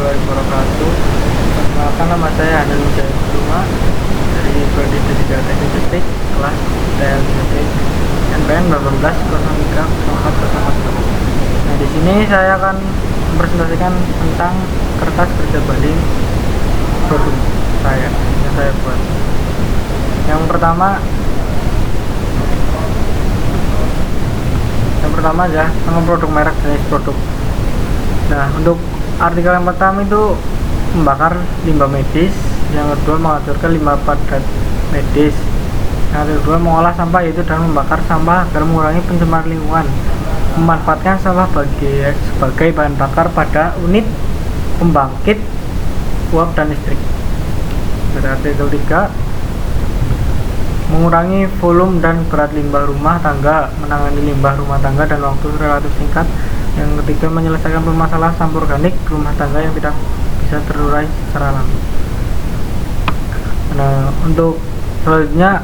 warahmatullahi wabarakatuh. Perkenalkan, nama saya Hanil Wijaya Kusuma dari Prodi Data Statistik kelas TLCT NPM 18030401. Nah, di sini saya akan mempresentasikan tentang kertas kerja banding produk yang saya buat. Yang pertama aja nama produk, merek, jenis produk. Nah, untuk artikel yang pertama itu membakar limbah medis, yang kedua mengaturkan limbah padat medis, yang kedua mengolah sampah yaitu dengan membakar sampah agar mengurangi pencemaran lingkungan, memanfaatkan sampah sebagai bahan bakar pada unit pembangkit uap dan listrik. Pada artikel 3 mengurangi volume dan berat limbah rumah tangga, menangani limbah rumah tangga dan waktu relatif singkat. Yang ketiga menyelesaikan permasalahan sampah organik rumah tangga yang tidak bisa terurai secara alami. Nah, untuk selanjutnya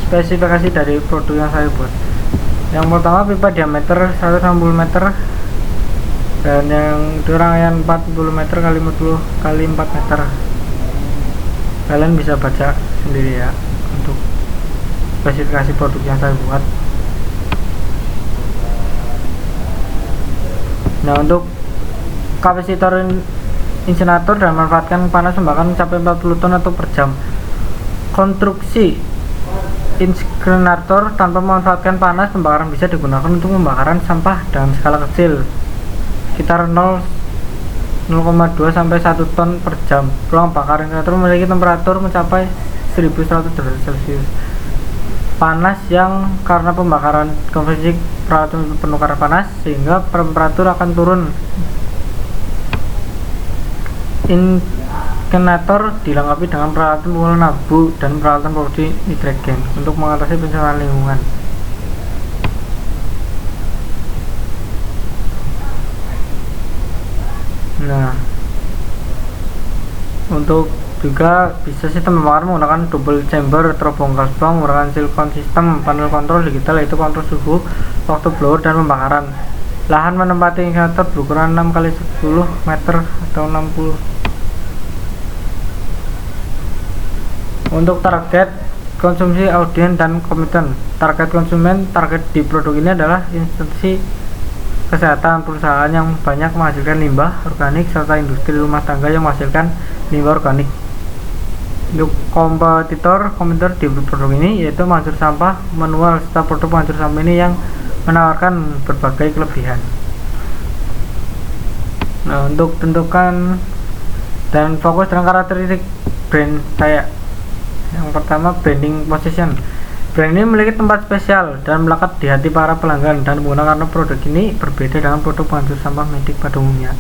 spesifikasi dari produk yang saya buat. Yang pertama pipa diameter 160 meter dan yang rangkaian 40 meter kali 40 kali 4 meter. Kalian bisa baca sendiri ya untuk spesifikasi produk yang saya buat. Nah, untuk kapasitor insinerator dan memanfaatkan panas pembakaran mencapai 40 ton atau per jam. Konstruksi insinerator tanpa memanfaatkan panas pembakaran bisa digunakan untuk pembakaran sampah dalam skala kecil, sekitar 0,2 sampai 1 ton per jam. Ruang bakar insinerator memiliki temperatur mencapai 1100 derajat Celcius. Panas yang karena pembakaran konvensi peralatan penukar panas sehingga temperatur akan turun. Insinerator dilengkapi dengan peralatan pengolahan abu dan peralatan produksi nitrogen untuk mengatasi pencemaran lingkungan. Nah, untuk juga bisa sistem pembakaran menggunakan double chamber, terobong gas buang, menggunakan silikon sistem, panel kontrol digital yaitu kontrol suhu, waktu blower dan pembakaran. Lahan menempati insinerator berukuran 6 x 10 meter atau 60. Untuk target konsumsi audien dan komiten. Target konsumen, target di produk ini adalah instansi kesehatan, perusahaan yang banyak menghasilkan limbah organik, serta industri rumah tangga yang menghasilkan limbah organik. Untuk kompetitor di produk ini yaitu penghancur sampah manual, serta produk penghancur sampah ini yang menawarkan berbagai kelebihan. Nah, untuk tentukan dan fokus dengan karakteristik brand saya. Yang pertama, branding position. Brand ini memiliki tempat spesial dan melekat di hati para pelanggan dan menggunakan karena produk ini berbeda dengan produk penghancur sampah medik pada umumnya,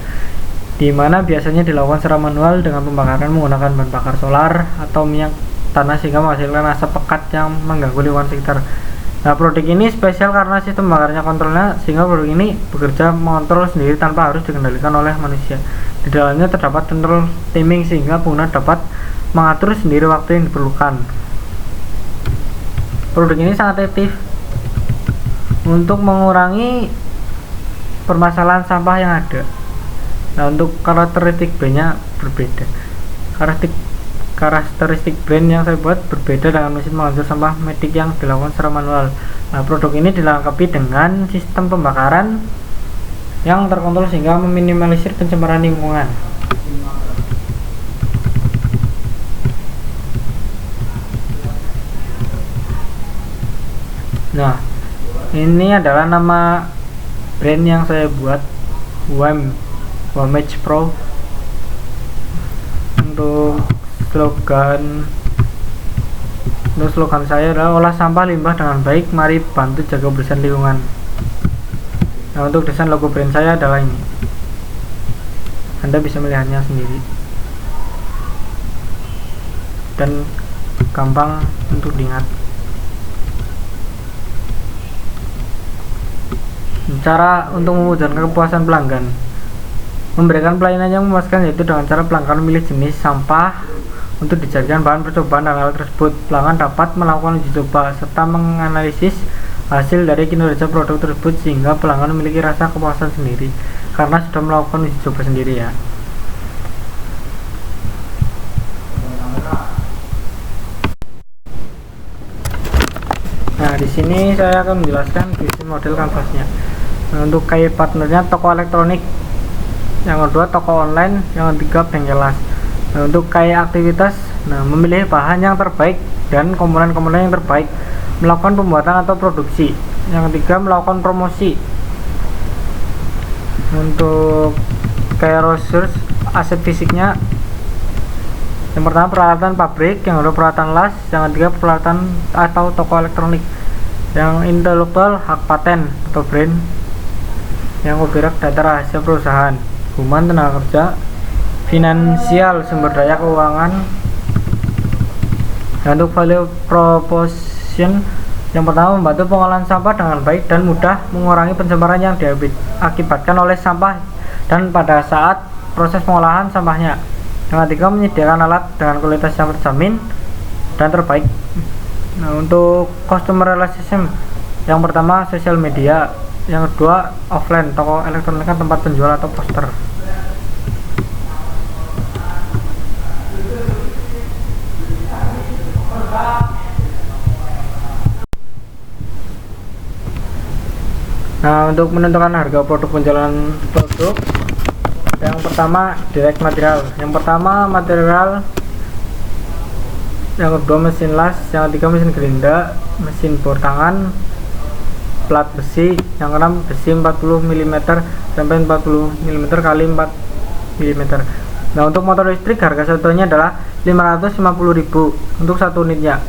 di mana biasanya dilakukan secara manual dengan pembakaran menggunakan bahan bakar solar atau minyak tanah sehingga menghasilkan asap pekat yang mengganggu lingkungan sekitar. Nah, produk ini spesial karena sistem bakarnya kontrolnya sehingga produk ini bekerja mengontrol sendiri tanpa harus dikendalikan oleh manusia. Di dalamnya terdapat control timing sehingga pengguna dapat mengatur sendiri waktu yang diperlukan. Produk ini sangat efektif untuk mengurangi permasalahan sampah yang ada. Nah, untuk karakteristik brandnya berbeda. Karakteristik brand yang saya buat berbeda dengan mesin penghancur sampah medik yang dilakukan secara manual. Nah, produk ini dilengkapi dengan sistem pembakaran yang terkontrol sehingga meminimalisir pencemaran lingkungan. Nah, ini adalah nama brand yang saya buat, Wamage Pro. Untuk slogan saya adalah olah sampah limbah dengan baik, mari bantu jaga kebersihan lingkungan. Nah, untuk desain logo brand saya adalah ini. Anda bisa melihatnya sendiri dan gampang untuk diingat. Cara untuk mewujudkan kepuasan pelanggan, memberikan pelayanan yang memuaskan yaitu dengan cara pelanggan memilih jenis sampah untuk dijadikan bahan percobaan dan hal tersebut. Pelanggan dapat melakukan uji coba serta menganalisis hasil dari kinerja produk tersebut sehingga pelanggan memiliki rasa kepuasan sendiri karena sudah melakukan uji coba sendiri ya. Nah, di sini saya akan menjelaskan bisnis model kanvasnya. Nah, untuk key partnernya toko elektronik, yang kedua toko online, yang ketiga bengkel las. Nah, untuk key aktivitas, nah memilih bahan yang terbaik dan komponen-komponen yang terbaik, melakukan pembuatan atau produksi. Yang ketiga melakukan promosi. Untuk key resource, aset fisiknya, yang pertama peralatan pabrik, yang kedua peralatan las, yang ketiga peralatan atau toko elektronik. Yang intelektual, hak paten atau brand. Yang copyright, data rahasia perusahaan. Human, tenaga kerja. Finansial, sumber daya keuangan. Dan untuk value proposition, yang pertama membantu pengolahan sampah dengan baik dan mudah, mengurangi pencemaran yang diakibatkan oleh sampah dan pada saat proses pengolahan sampahnya. Yang ketiga menyediakan alat dengan kualitas yang terjamin dan terbaik. Nah, untuk customer relation, yang pertama sosial media, yang kedua offline, toko elektronik tempat penjual atau poster. Nah, untuk menentukan harga produk penjualan produk, yang pertama direct material, yang pertama material, yang kedua mesin las, yang ketiga mesin gerinda, mesin bor tangan, plat besi, yang keenam besi 40 mm sampai 40 mm kali 4 mm. Nah, untuk motor listrik harga satunya adalah 550.000 untuk satu unitnya,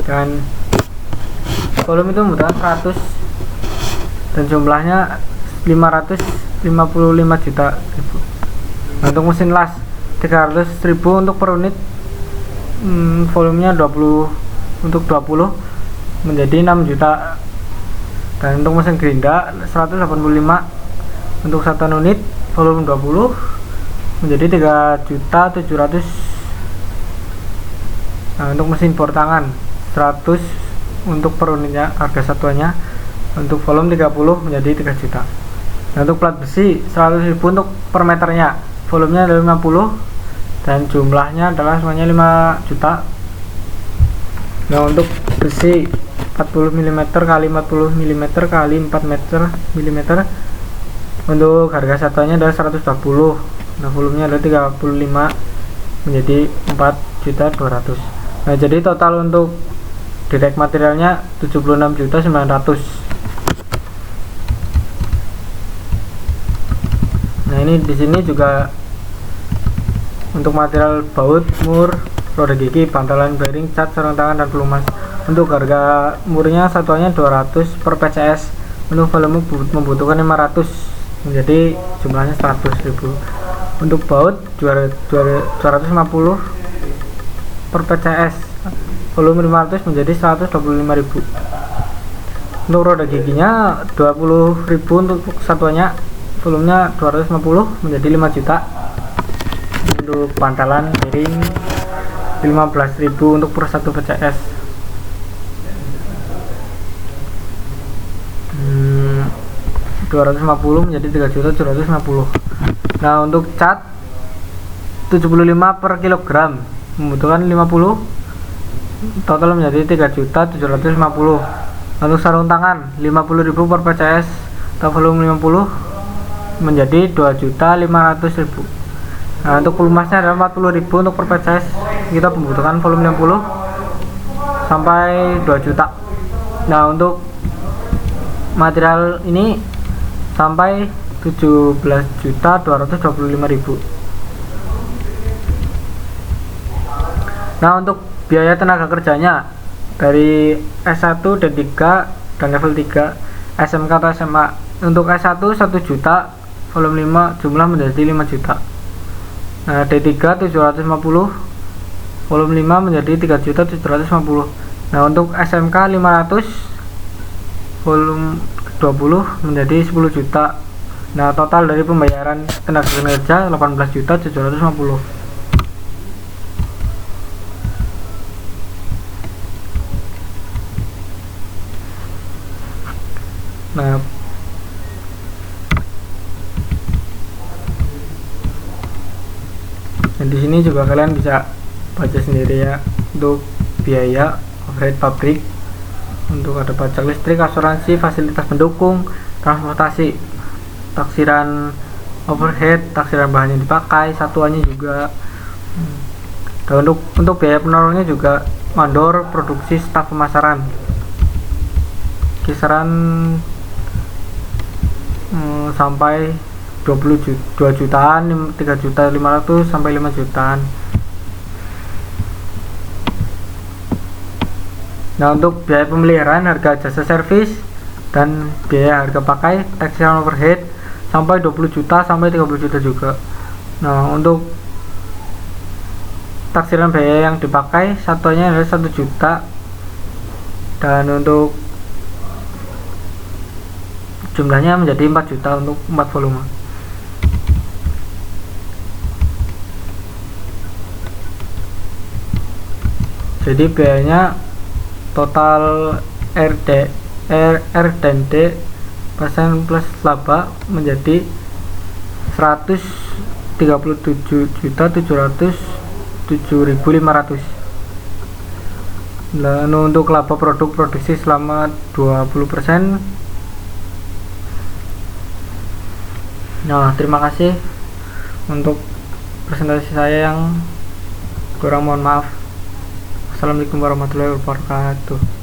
dan volume itu membutuhkan 100 dan jumlahnya 555 juta. Nah, untuk mesin las 300.000 untuk per unit, volumenya 20 untuk 20 menjadi 6 juta. Dan untuk mesin gerinda 185 untuk satu unit, volume 20 menjadi 3.700.000. Nah, untuk mesin bor tangan 100 untuk per unitnya, harga satuannya, untuk volume 30 menjadi 3 juta. Nah, untuk plat besi 100.000 untuk per meternya, volumenya adalah 50 dan jumlahnya adalah semuanya 5 juta. Nah, untuk besi 40 mm kali 40 mm kali 4 mm, untuk harga satuannya adalah 120. Nah, volumenya adalah 35 menjadi 4.200.000. Nah, jadi total untuk direct materialnya 76.900.000. Nah, ini di sini juga untuk material baut, mur, roda gigi, bantalan bearing, cat, sarung tangan, dan pelumas. Untuk harga murnya satuannya 200 per PCS, untuk volume membutuhkan 500 menjadi jumlahnya 100.000. Untuk baut 250 per PCS, volume 500 menjadi 125.000. Untuk roda giginya 20.000 untuk satuannya, volumenya 250 menjadi 5 juta. Untuk bantalan miring 15.000 untuk per 1 PCS. 250 menjadi 3.750. Nah, untuk cat 75 per kilogram membutuhkan 50, total menjadi 3.750. Untuk sarung tangan 50.000 per PCS atau volume 50 menjadi 2.500.000. Nah, untuk pelumasnya adalah 40.000 untuk per PCS, kita membutuhkan volume 60 sampai 2 juta. Nah, untuk material ini sampai 17.225.000. Nah, untuk biaya tenaga kerjanya dari S1 dan 3 dan level 3 SMK atau SMA. Untuk S1 1 juta, volume 5, jumlah menjadi 5 juta. Nah, D3 750, volume 5 menjadi 3.750. Nah, untuk SMK 500, volume 20 menjadi 10 juta. Nah, total dari pembayaran tenaga kerja 18.750. Nah, dan di sini juga kalian bisa baca sendiri ya untuk biaya overhead pabrik Untuk ada pajak listrik, asuransi, fasilitas pendukung, transportasi, taksiran overhead, taksiran bahan yang dipakai, satuannya juga. Dan untuk biaya penolongnya juga mandor, produksi, staf pemasaran kisaran sampai 2 jutaan, 3.500.000 sampai 5 jutaan. Nah, untuk biaya pemeliharaan, harga jasa servis dan biaya harga pakai, taksiran overhead sampai 20 juta sampai 30 juta juga. Nah, untuk taksiran biaya yang dipakai satuannya adalah 1 juta, dan untuk jumlahnya menjadi 4 juta untuk 4 volume. Jadi biayanya total R dan D persen plus laba menjadi 137.707.500. Lalu untuk laba produk produksi selama 20%. Nah, terima kasih untuk presentasi saya, yang kurang mohon maaf. Assalamualaikum warahmatullahi wabarakatuh.